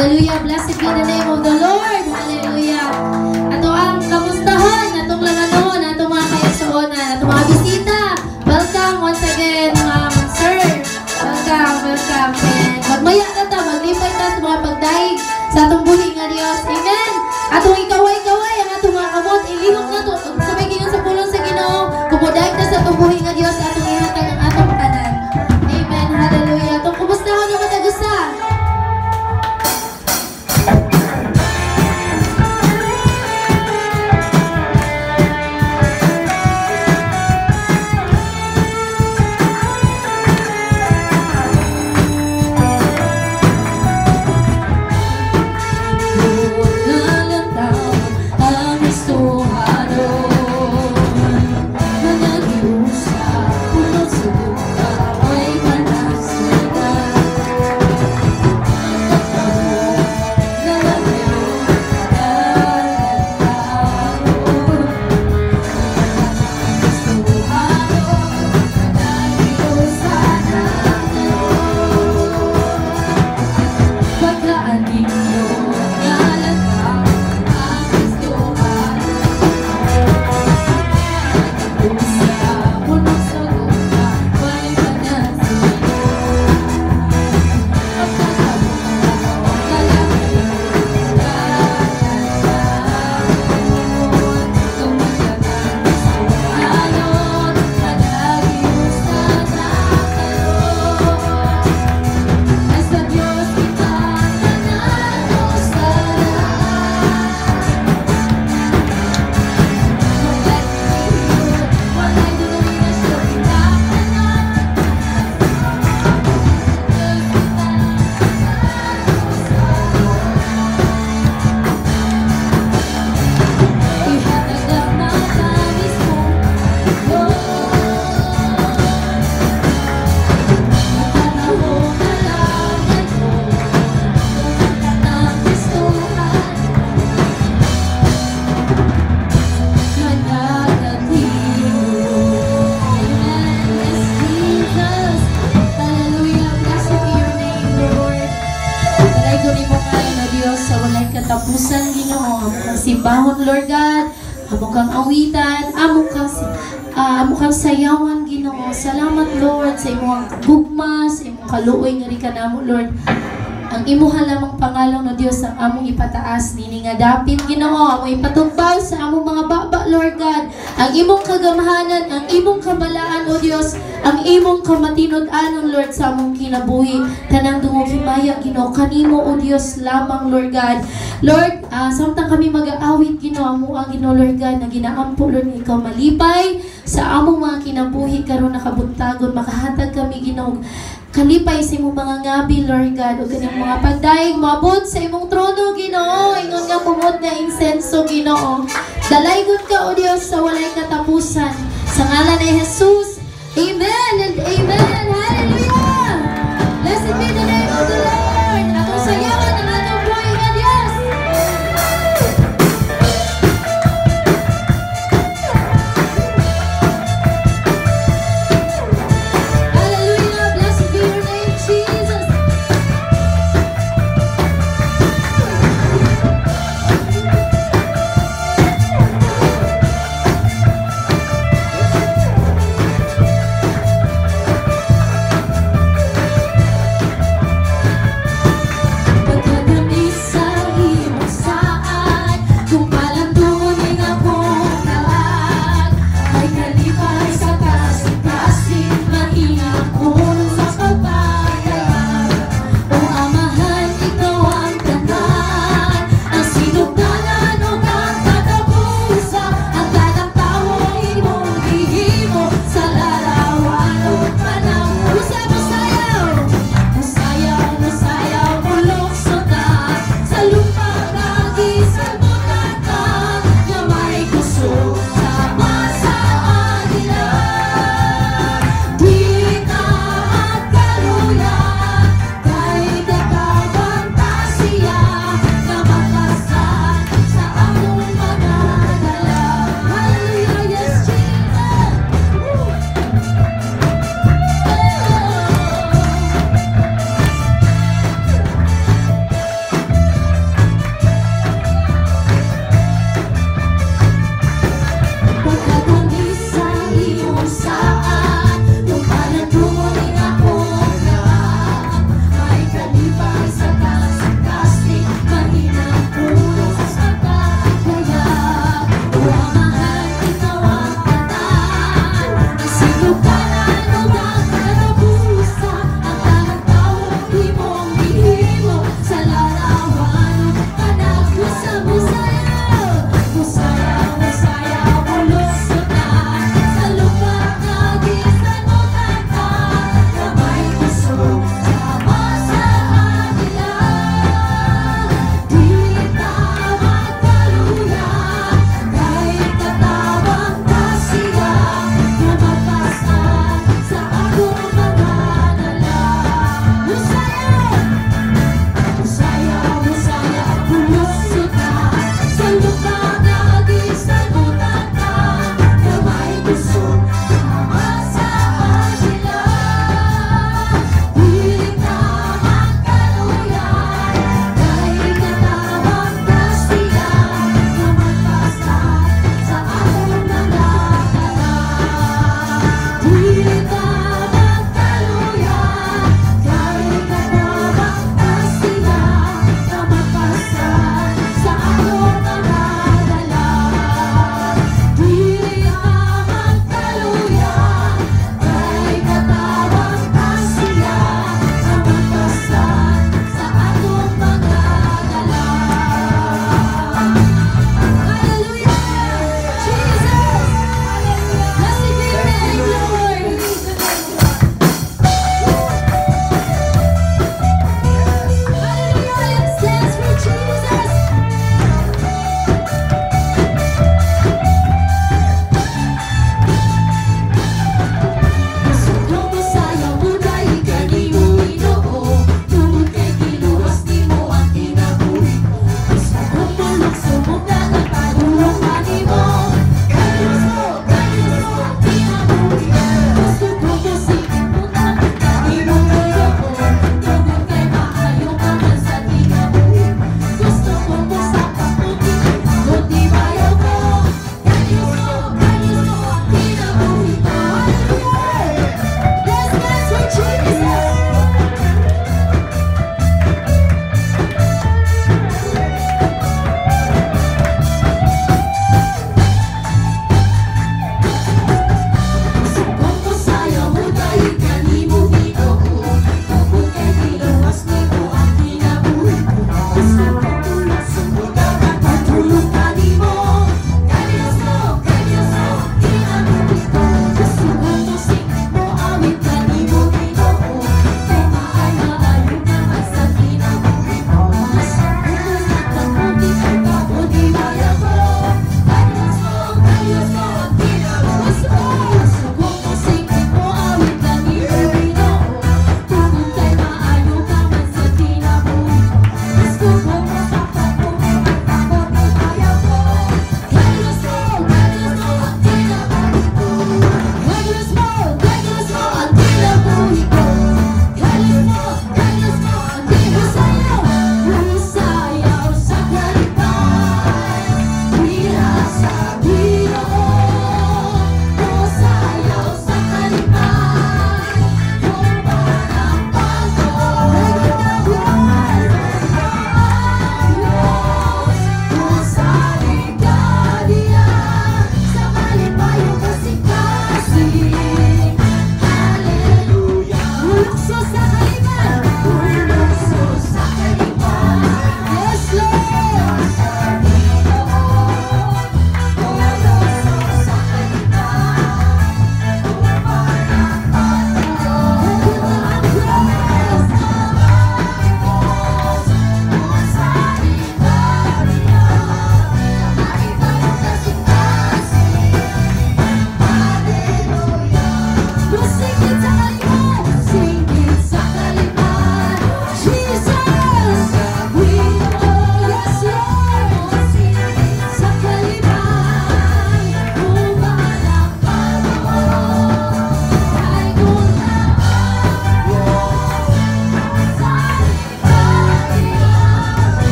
Hallelujah. Blessed be the name of the Lord. Hallelujah. Ato ang kamustahan, atong langanon, atong mga kaisoon, atong mga bisita. Welcome once again, sir. Welcome. And magmaya na ta, maglipay ta sa mga pagdaig sa atong buhi nga Dios. Amen. Atong ikaway-kaway, ang atong mga kamot, ilihok na to. Sabay gingon sa pulong sa Ginoo, kumudaig na sa atong buhi nga Dios, atong ihatag ang atong tanan. Amen. Hallelujah. Atong kumustahan naman nagusa. Katapusan Ginoo, amo kang simbahon Lord God, amo kang awitan, amo kang sayawan Ginoo. Salamat Lord sa imong gugma, sa imong kaluoy nga kanamo Lord. Ang imuha lamang pangalan no Dios ang among ipataas nini nga dapit Ginoo, amo ipatugbaw sa among mga baba Lord God. Ang imong kagamhanan, ang imong kamalaan o Dios, ang imong kamatinud-anon Lord sa among kinabuhi. Tanang dungog himaya Ginoo kanimo o Dios lamang Lord God. Lord, samtang kami mag-aawit Ginoo amo ang Ginoo Lord God na ginaampo Lord ikaw malipay sa among mga kinabuhi karon nakabuntagon makahatag kami Ginoo kalipay sa imong mga ngabi, Lord God, o kanyang mga pagdaig, mabot sa imong trono, Ginoo, ingon nga kumot na insenso, Ginoo. Dalaygon ka, O Diyos, sa walay katapusan. Sa ngalan ni Jesus, Amen and Amen. Hallelujah! Blessed be the name of the Lord. Atong sayawan ang atong buhay nga Diyos.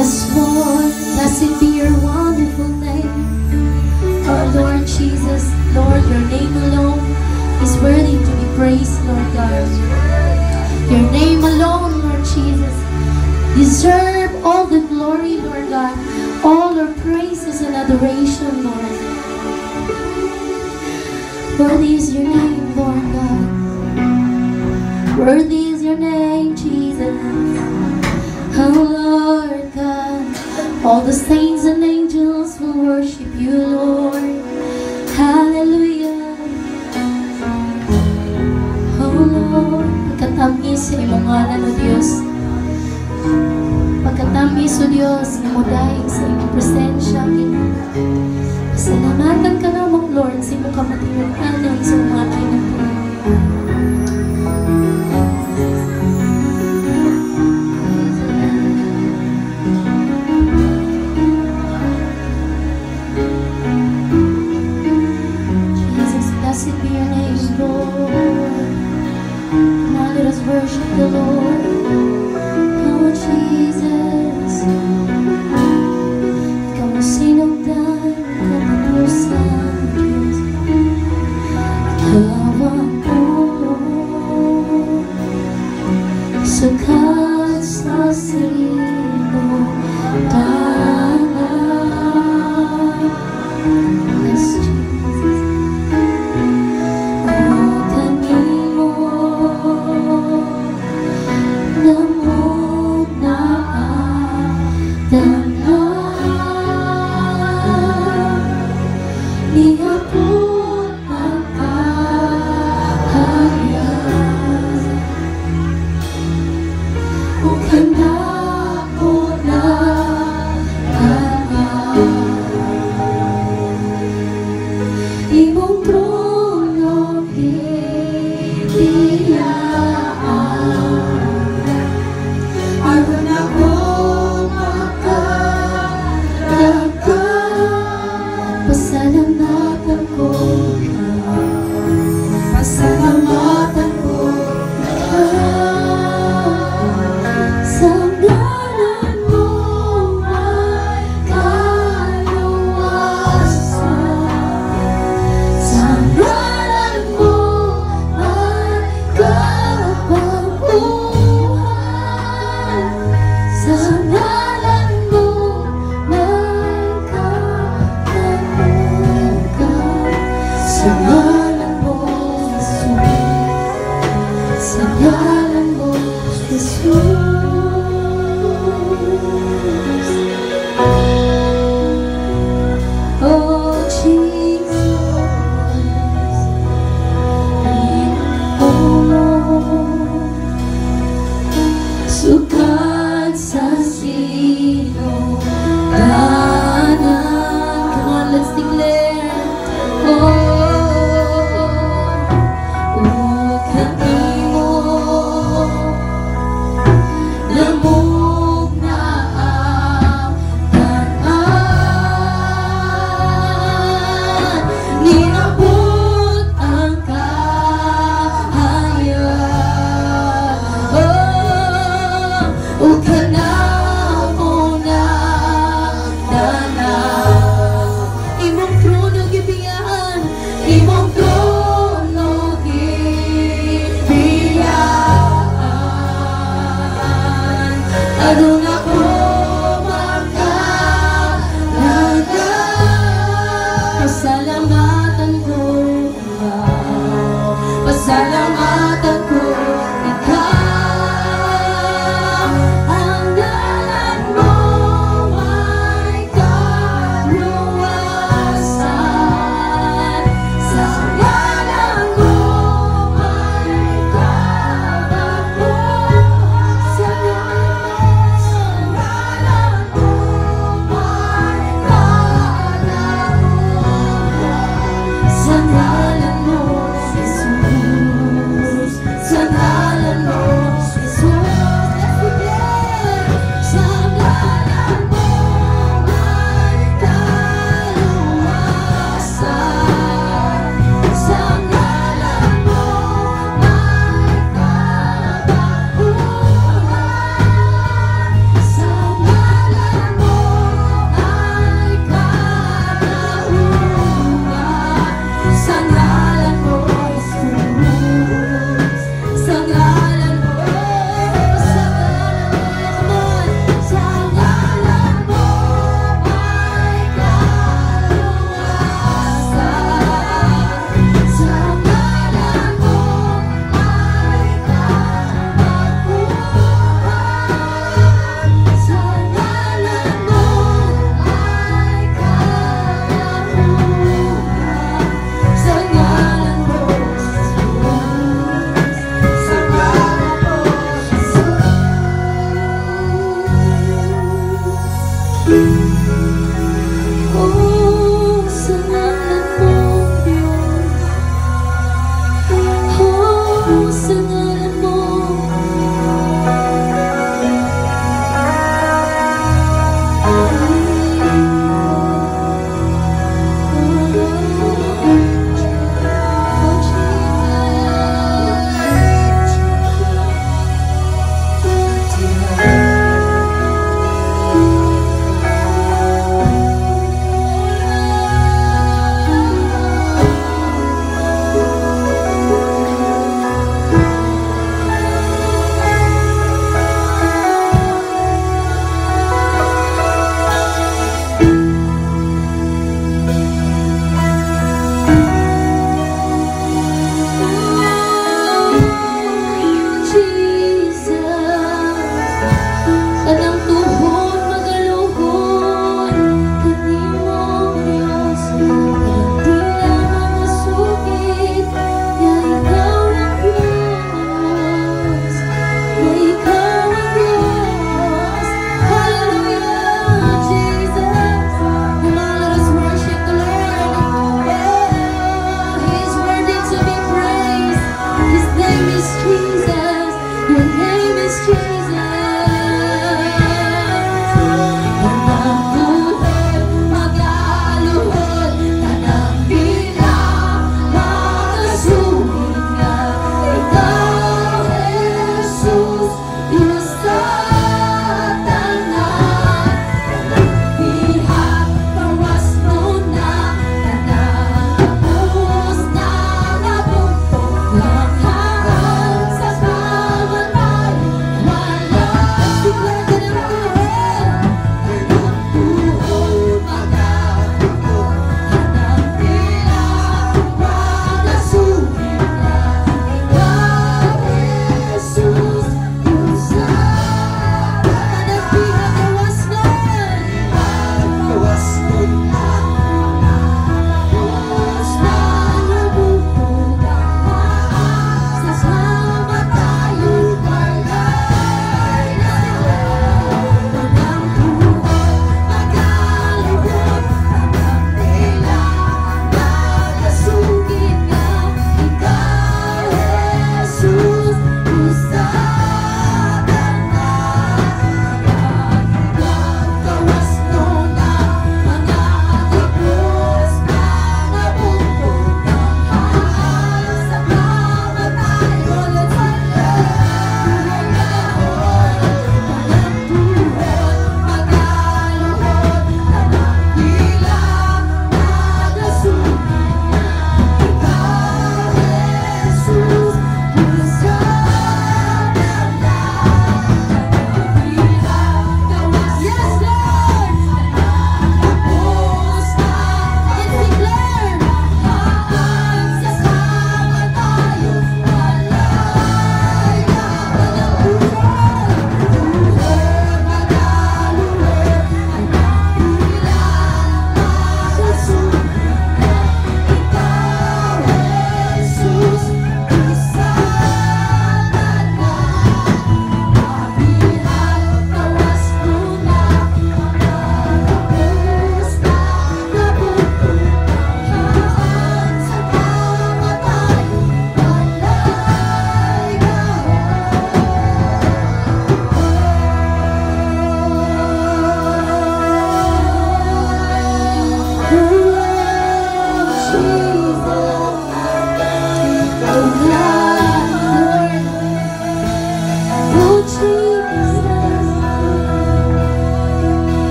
Yes, Lord, blessed be your wonderful name. Oh, Lord Jesus, Lord, your name alone is worthy to be praised, Lord God. Your name alone, Lord Jesus, deserve all the glory, Lord God, all our praises and adoration, Lord. Worthy is your name, Lord God. Worthy is your name, Jesus. Oh, Lord God, all the saints and angels will worship you, Lord. Hallelujah. Oh, Lord, pagkatamis sa imong ngalan, O Diyos. Pagkatamis, O Diyos, na mudaig sa imong presensya, Ginoo. Pasalamatan ka namang, Lord, sa imong kamatinuan sa mga kinapin. Blessed be your name, Lord. Now let us worship the Lord. Oh, Jesus. Ikaw na sinugdan, ikaw na pusan, Diyos. Ikaw ang Lord. Sakat sa sinugdan. Yes, Jesus.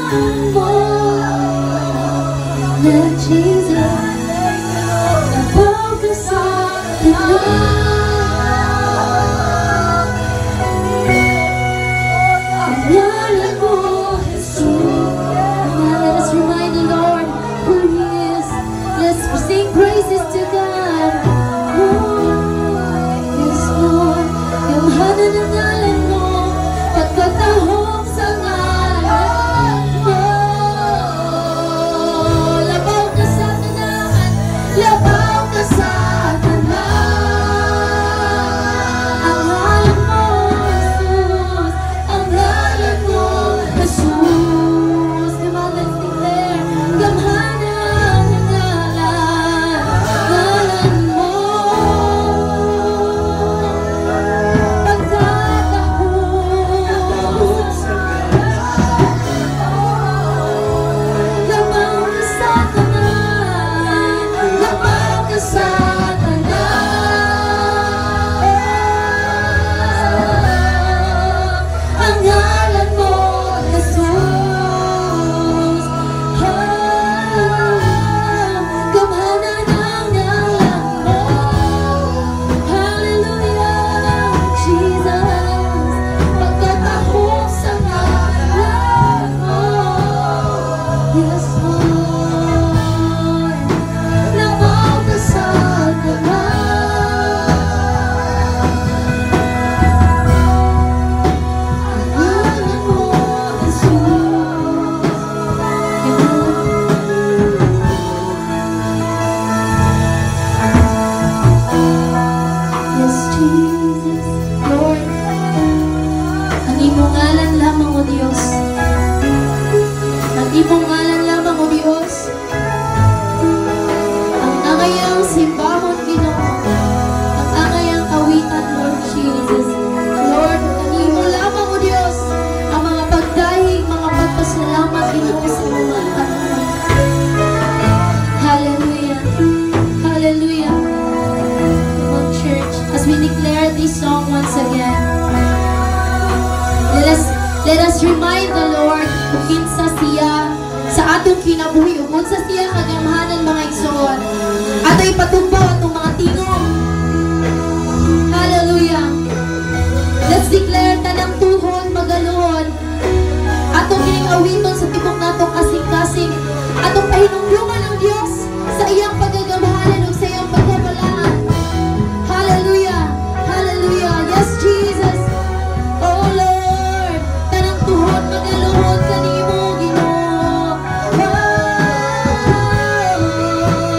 mo na Jesus, nabaw ka sa tanan. Ang ngalan mo, Jesus. Let us remind the Lord who He is. Let's sing praises to God. Yes, Lord. Gamhanan ang ngalan mo, pagkatahong sa ngalan mo. Labaw ka sa tanan, labaw ka sa tanan. Ang ngalan mo, Jesus. Ang ngalan mo, Jesus. Come on, let's declare. Gamhanan ang ngalan mo. Labaw ka sa tanan, labaw ka sa tanan. Ang ngalan mo, Jesus. Gamhanan ang ngalan mo. Hallelujah, Jesus. Pagkatahong sa ngalan mo. Yes, Lord. Labaw ka sa tanan. Ang ngalan mo, Jesus. Yes, Jesus. Lord, ang imong ngalan lamang, O Diyos. Ang imong ngalan lamang, O Diyos. Ang angayang simbahon, Ginoo. Ang angayang kawitan, Lord Jesus. Lord, ang imo lamang, O Diyos. Ang mga pagdahig, mga pagpasalamat, Ginoo, sa mga tanan. Hallelujah. Hallelujah. Come on, church. As we declare this song once again, let us remind the Lord kung kinsa siya sa atong kinabuhi ug unsa siya kagamhanan, mga igsoon. Ato ipatugbaw atong mga tingog. Hallelujah. Let's declare tanang tuhon magaluhon. Atong kining awiton sa tibok natong kasing-kasing. Atong pahinumduman ang Dios sa iyang pagagamhanan ug sa iyang pagkabalaan. Hallelujah. Hallelujah. Yes, Jesus. Oh Lord, tanang tuhon magaluhon kanimo, Ginoo.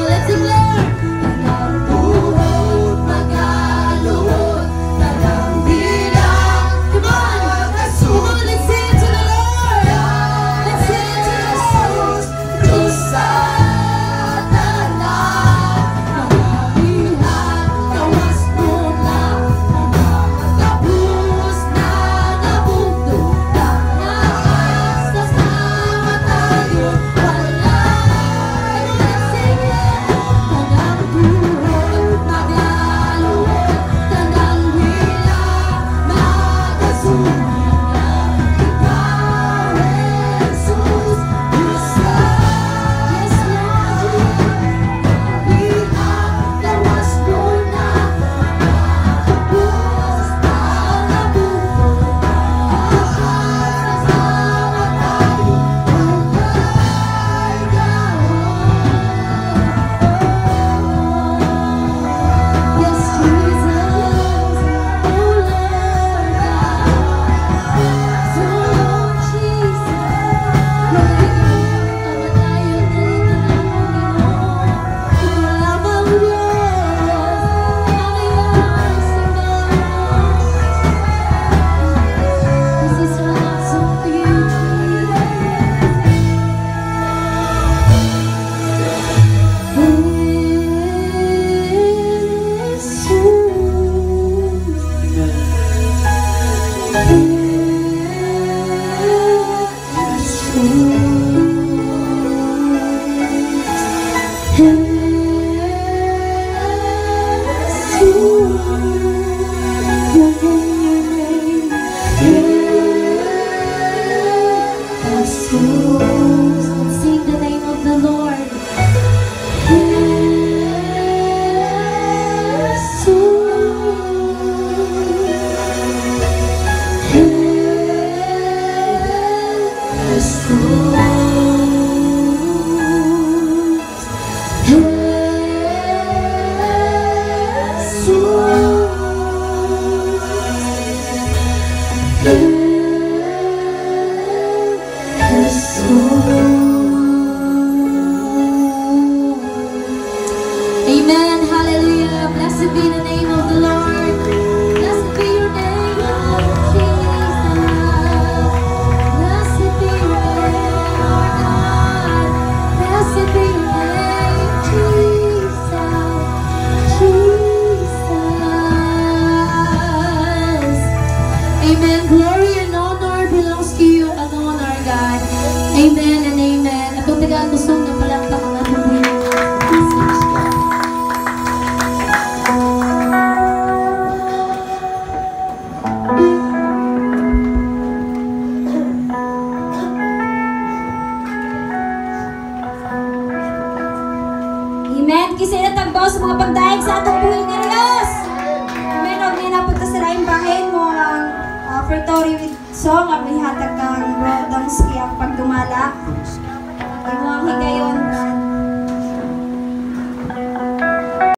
Let's declare. Tanang tuhon magaluhon, tanang bilang. Come on, let's sing. Let's sing the name of the Lord. Amen. Hallelujah. Blessed be the name of the Lord. Blessed be your name, Lord Jesus. Blessed be your name, Lord God. Blessed be your name, Jesus. Jesus. Amen. Glory and honor belongs to you alone, our God. Amen and amen. At kung taga-kusong na palakpak ang ating buhay. Amen. Kisay na tagbaw sa mga pagdaig sa atong buhay nga Diyos. Amen. Huwag niya napunta sa laing bahin mo ang offertory with song ang ihatag kang Bro Damski ang pagdumala. Imo ang higayon, Brad.